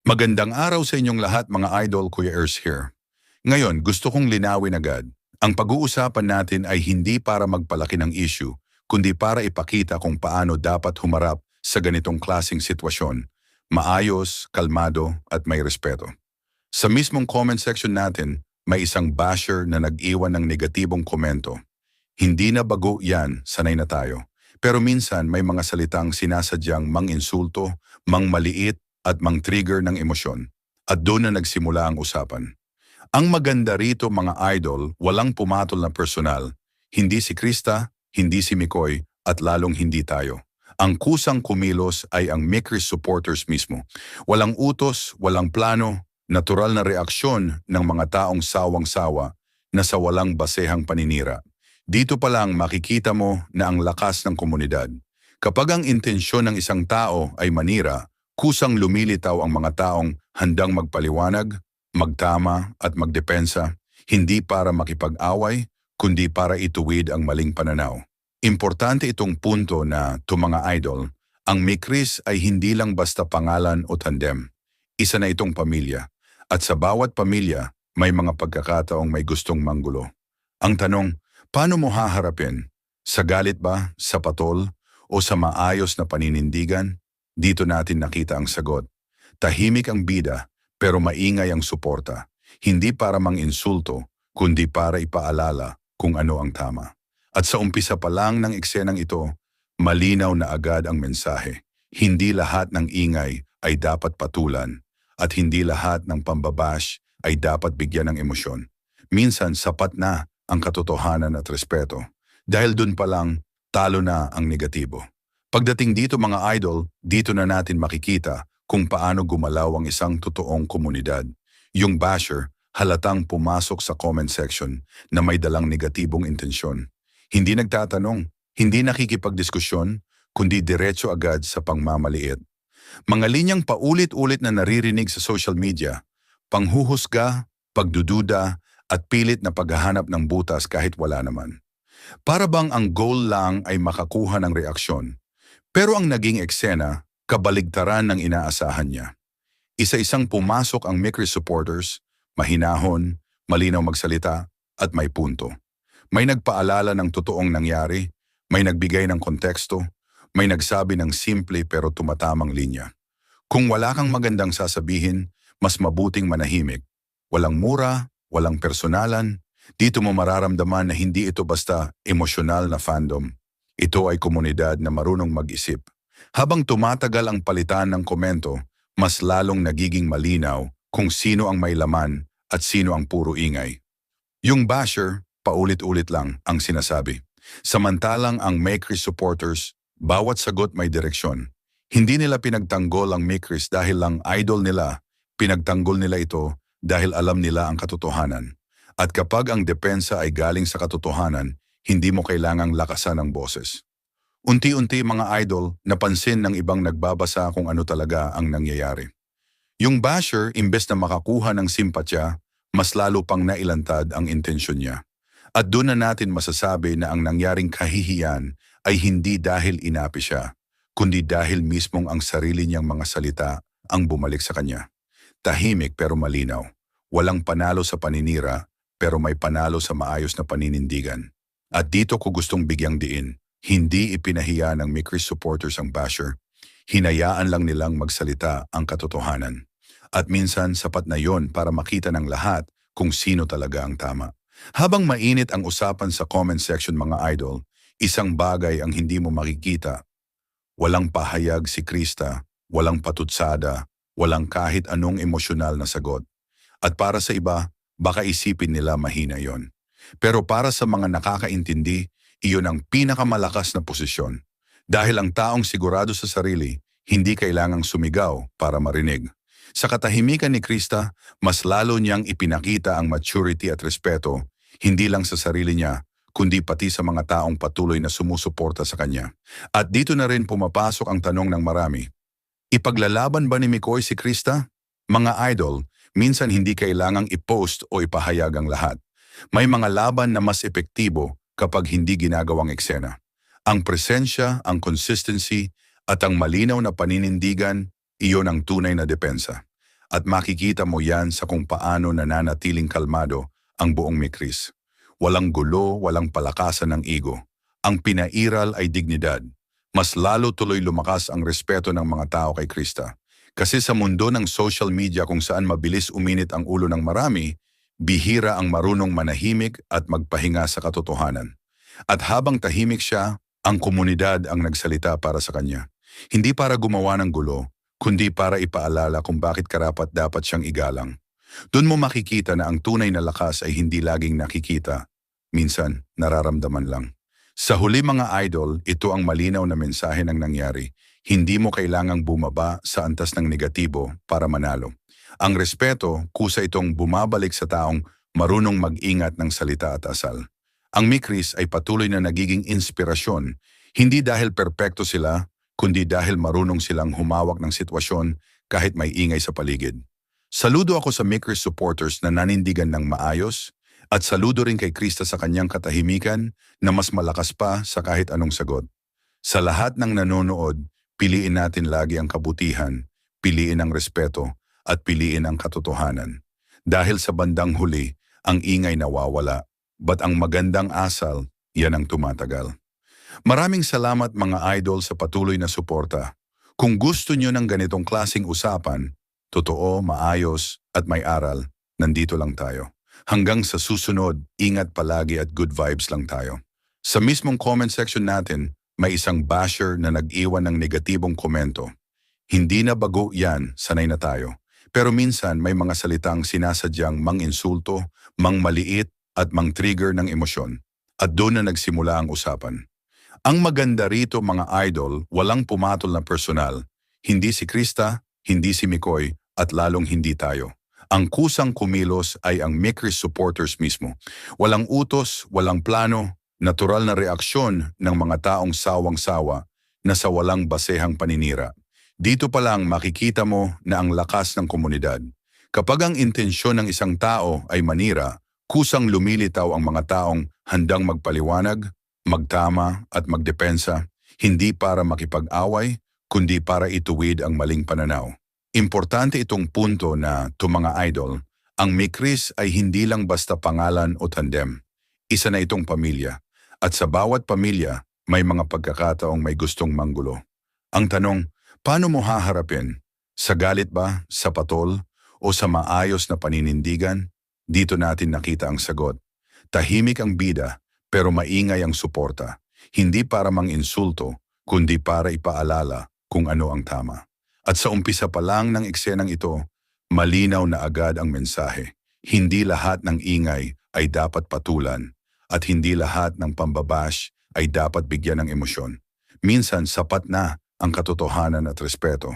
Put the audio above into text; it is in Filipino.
Magandang araw sa inyong lahat mga idol, Kuya Ers here. Ngayon, gusto kong linawin agad. Ang pag-uusapan natin ay hindi para magpalaki ng issue, kundi para ipakita kung paano dapat humarap sa ganitong klaseng sitwasyon. Maayos, kalmado, at may respeto. Sa mismong comment section natin, may isang basher na nag-iwan ng negatibong komento. Hindi na bago yan, sanay na tayo. Pero minsan may mga salitang sinasadyang mang-insulto, mang-maliit, at mang-trigger ng emosyon. At doon na nagsimula ang usapan. Ang maganda rito mga idol, walang pumatol na personal. Hindi si Krista, hindi si Mikoy, at lalong hindi tayo. Ang kusang kumilos ay ang Mikris supporters mismo. Walang utos, walang plano, natural na reaksyon ng mga taong sawang-sawa na sa walang basehang paninira. Dito pa lang makikita mo na ang lakas ng komunidad. Kapag ang intensyon ng isang tao ay manira, kusang lumilitaw ang mga taong handang magpaliwanag, magtama at magdepensa, hindi para makipag-away, kundi para ituwid ang maling pananaw. Importante itong punto na, to mga idol, ang Mikris ay hindi lang basta pangalan o tandem. Isa na itong pamilya. At sa bawat pamilya, may mga pagkakataong may gustong manggulo. Ang tanong, paano mo haharapin? Sa galit ba, sa patol, o sa maayos na paninindigan? Dito natin nakita ang sagot. Tahimik ang bida, pero maingay ang suporta. Hindi para mang-insulto, kundi para ipaalala kung ano ang tama. At sa umpisa pa lang ng eksenang ito, malinaw na agad ang mensahe. Hindi lahat ng ingay ay dapat patulan, at hindi lahat ng pambabash ay dapat bigyan ng emosyon. Minsan sapat na ang katotohanan at respeto. Dahil dun pa lang, talo na ang negatibo. Pagdating dito mga idol, dito na natin makikita kung paano gumalaw ang isang totoong komunidad. Yung basher, halatang pumasok sa comment section na may dalang negatibong intensyon. Hindi nagtatanong, hindi nakikipagdiskusyon, kundi diretso agad sa pangmamaliit. Mga linyang paulit-ulit na naririnig sa social media, panghuhusga, pagdududa, at pilit na paghahanap ng butas kahit wala naman. Para bang ang goal lang ay makakuha ng reaksyon. Pero ang naging eksena, kabaligtaran ng inaasahan niya. Isa-isang pumasok ang Mikris supporters, mahinahon, malinaw magsalita, at may punto. May nagpaalala ng totoong nangyari, may nagbigay ng konteksto, may nagsabi ng simple pero tumatamang linya. Kung wala kang magandang sasabihin, mas mabuting manahimik. Walang mura, walang personalan, dito mo mararamdaman na hindi ito basta emosyonal na fandom. Ito ay komunidad na marunong mag-isip. Habang tumatagal ang palitan ng komento, mas lalong nagiging malinaw kung sino ang may laman at sino ang puro ingay. Yung basher, paulit-ulit lang ang sinasabi. Samantalang ang Mikris supporters, bawat sagot may direksyon. Hindi nila pinagtanggol ang Mikris dahil lang idol nila, pinagtanggol nila ito dahil alam nila ang katotohanan. At kapag ang depensa ay galing sa katotohanan, hindi mo kailangang lakasan ang boses. Unti-unti mga idol, napansin ng ibang nagbabasa kung ano talaga ang nangyayari. Yung basher, imbes na makakuha ng simpatya, mas lalo pang nailantad ang intensyon niya. At doon na natin masasabi na ang nangyaring kahihiyan ay hindi dahil inapi siya, kundi dahil mismong ang sarili niyang mga salita ang bumalik sa kanya. Tahimik pero malinaw. Walang panalo sa paninira, pero may panalo sa maayos na paninindigan. At dito ko gustong bigyang diin, hindi ipinahiya ng Mikris supporters ang basher, hinayaan lang nilang magsalita ang katotohanan. At minsan sapat na yon para makita ng lahat kung sino talaga ang tama. Habang mainit ang usapan sa comment section mga idol, isang bagay ang hindi mo makikita. Walang pahayag si Krista, walang patutsada, walang kahit anong emosyonal na sagot. At para sa iba, baka isipin nila mahina yon. Pero para sa mga nakakaintindi, iyon ang pinakamalakas na posisyon. Dahil ang taong sigurado sa sarili, hindi kailangang sumigaw para marinig. Sa katahimikan ni Krista, mas lalo niyang ipinakita ang maturity at respeto, hindi lang sa sarili niya, kundi pati sa mga taong patuloy na sumusuporta sa kanya. At dito na rin pumapasok ang tanong ng marami. Ipaglalaban ba ni Mikoy si Krista? Mga idol, minsan hindi kailangang i-post o ipahayag ang lahat. May mga laban na mas epektibo kapag hindi ginagawang eksena. Ang presensya, ang consistency, at ang malinaw na paninindigan, iyon ang tunay na depensa. At makikita mo yan sa kung paano nananatiling kalmado ang buong Mikris. Walang gulo, walang palakasan ng ego. Ang pinairal ay dignidad. Mas lalo tuloy lumakas ang respeto ng mga tao kay Krista. Kasi sa mundo ng social media kung saan mabilis uminit ang ulo ng marami, bihira ang marunong manahimik at magpahinga sa katotohanan. At habang tahimik siya, ang komunidad ang nagsalita para sa kanya. Hindi para gumawa ng gulo, kundi para ipaalala kung bakit karapat-dapat siyang igalang. Doon mo makikita na ang tunay na lakas ay hindi laging nakikita, minsan nararamdaman lang. Sa huli mga idol, ito ang malinaw na mensahe ng nangyari. Hindi mo kailangang bumaba sa antas ng negatibo para manalo. Ang respeto, kusa itong bumabalik sa taong marunong mag-ingat ng salita at asal. Ang Mikris ay patuloy na nagiging inspirasyon, hindi dahil perpekto sila, kundi dahil marunong silang humawak ng sitwasyon kahit may ingay sa paligid. Saludo ako sa Mikris supporters na nanindigan ng maayos at saludo rin kay Krista sa kanyang katahimikan na mas malakas pa sa kahit anong sagot. Sa lahat ng nanonood, piliin natin lagi ang kabutihan, piliin ang respeto at piliin ang katotohanan. Dahil sa bandang huli, ang ingay nawawala, but ang magandang asal, yan ang tumatagal. Maraming salamat mga idol sa patuloy na suporta. Kung gusto nyo ng ganitong klaseng usapan, totoo, maayos at may aral, nandito lang tayo. Hanggang sa susunod, ingat palagi at good vibes lang tayo. Sa mismong comment section natin, may isang basher na nag-iwan ng negatibong komento. Hindi na bago yan, sanay na tayo. Pero minsan may mga salitang sinasadyang mang-insulto, mang-maliit at mang-trigger ng emosyon. At doon na nagsimula ang usapan. Ang maganda rito mga idol, walang pumatol na personal. Hindi si Krista, hindi si Mikoy, at lalong hindi tayo. Ang kusang kumilos ay ang Mikris supporters mismo. Walang utos, walang plano, natural na reaksyon ng mga taong sawang-sawa na sa walang basehang paninira. Dito pa lang makikita mo na ang lakas ng komunidad. Kapag ang intensyon ng isang tao ay manira, kusang lumilitaw ang mga taong handang magpaliwanag, magtama at magdepensa, hindi para makipag-away, kundi para ituwid ang maling pananaw. Importante itong punto na, to mga idol, ang Mikris ay hindi lang basta pangalan o tandem. Isa na itong pamilya. At sa bawat pamilya, may mga pagkakataong may gustong manggulo. Ang tanong, paano mo haharapin? Sa galit ba, sa patol, o sa maayos na paninindigan? Dito natin nakita ang sagot. Tahimik ang bida, pero maingay ang suporta. Hindi para mang-insulto, kundi para ipaalala kung ano ang tama. At sa umpisa pa lang ng eksenang ito, malinaw na agad ang mensahe. Hindi lahat ng ingay ay dapat patulan at hindi lahat ng pambabash ay dapat bigyan ng emosyon. Minsan sapat na ang katotohanan at respeto.